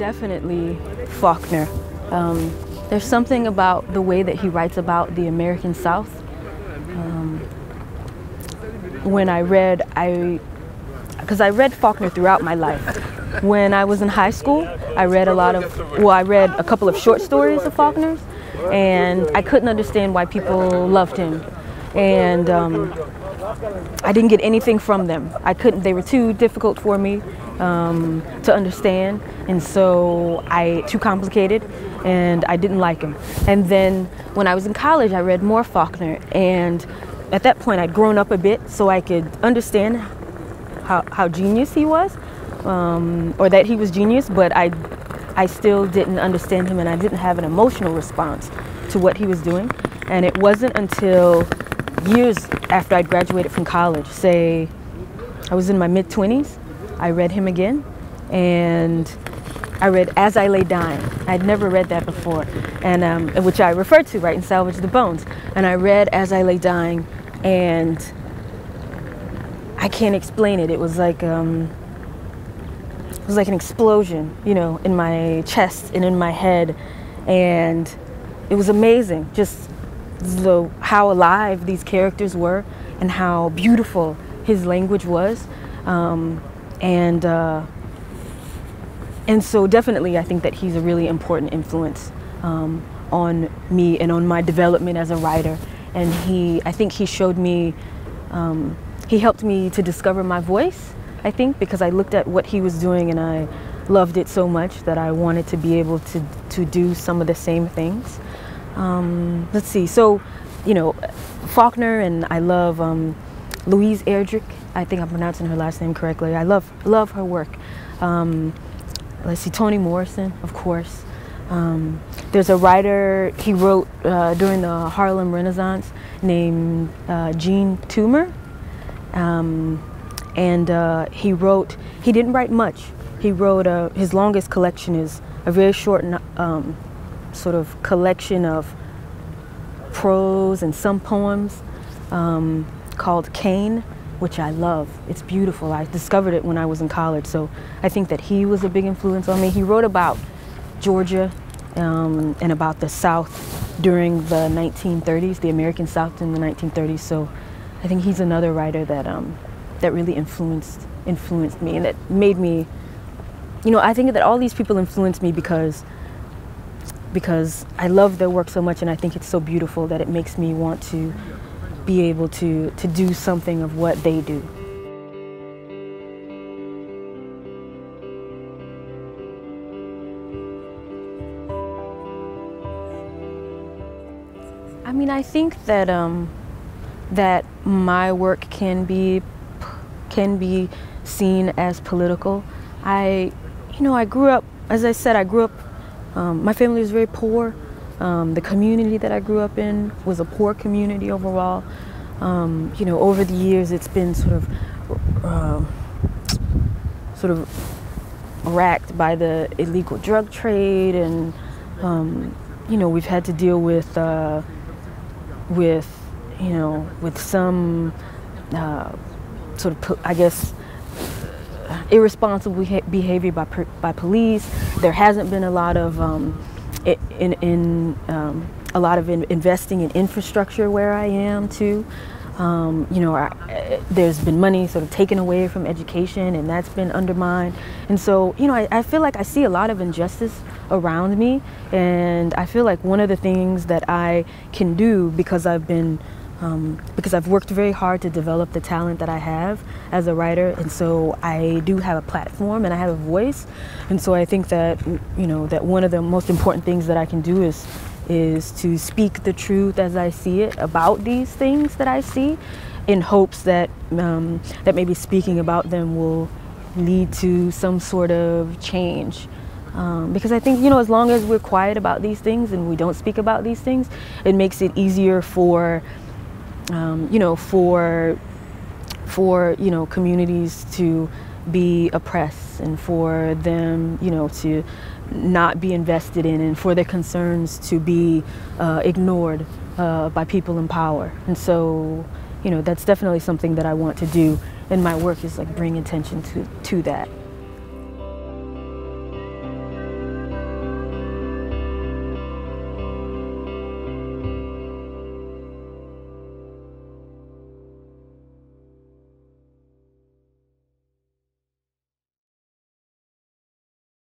Definitely Faulkner. There's something about the way that he writes about the American South. When I read, because I read Faulkner throughout my life. When I was in high school, I read I read a couple of short stories of Faulkner's, and I couldn't understand why people loved him. And I didn't get anything from them. They were too difficult for me to understand, and so too complicated, and I didn't like him. And then when I was in college, I read more Faulkner, and at that point I'd grown up a bit so I could understand how genius he was, or that he was genius, but I still didn't understand him, and I didn't have an emotional response to what he was doing. And it wasn't until years after I'd graduated from college, say I was in my mid-20s, I read him again, and I read As I Lay Dying. I'd never read that before, and which I referred to right in Salvage the Bones. And I read As I Lay Dying, and I can't explain it. It was like an explosion, you know, in my chest and in my head, and it was amazing. Just how alive these characters were, and how beautiful his language was, and so definitely I think that he's a really important influence on me and on my development as a writer. And I think he showed me, he helped me to discover my voice, I think, because I looked at what he was doing and I loved it so much that I wanted to be able to do some of the same things. Let's see, so, you know, Faulkner, and I love Louise Erdrich. I think I'm pronouncing her last name correctly. I love her work. Let's see, Toni Morrison, of course. There's a writer he wrote during the Harlem Renaissance named Jean Toomer. He didn't write much. He wrote, his longest collection is a very short sort of collection of prose and some poems called Cain, which I love. It's beautiful. I discovered it when I was in college, so I think that he was a big influence on me. He wrote about Georgia and about the South during the 1930s, the American South in the 1930s, so I think he's another writer that that really influenced me, and that made me, you know, I think that all these people influenced me because I love their work so much, and I think it's so beautiful that it makes me want to be able to do something of what they do. I mean, I think that that my work can be seen as political. I grew up, as I said, my family was very poor. The community that I grew up in was a poor community overall. You know, over the years, it's been sort of racked by the illegal drug trade, and you know, we've had to deal with some sort of, I guess, irresponsible behavior by police. There hasn't been a lot of investing in infrastructure where I am too. You know, there's been money sort of taken away from education, and that's been undermined. And so, you know, I feel like I see a lot of injustice around me, and I feel like one of the things that I can do, because I've worked very hard to develop the talent that I have as a writer, and so I do have a platform and I have a voice. And so I think that, you know, that one of the most important things that I can do is to speak the truth as I see it about these things that I see, in hopes that that maybe speaking about them will lead to some sort of change. Because I think, you know, as long as we're quiet about these things and we don't speak about these things, it makes it easier for communities to be oppressed, and for them, you know, to not be invested in, and for their concerns to be ignored by people in power. And so, you know, that's definitely something that I want to do in my work, is like bring attention to that.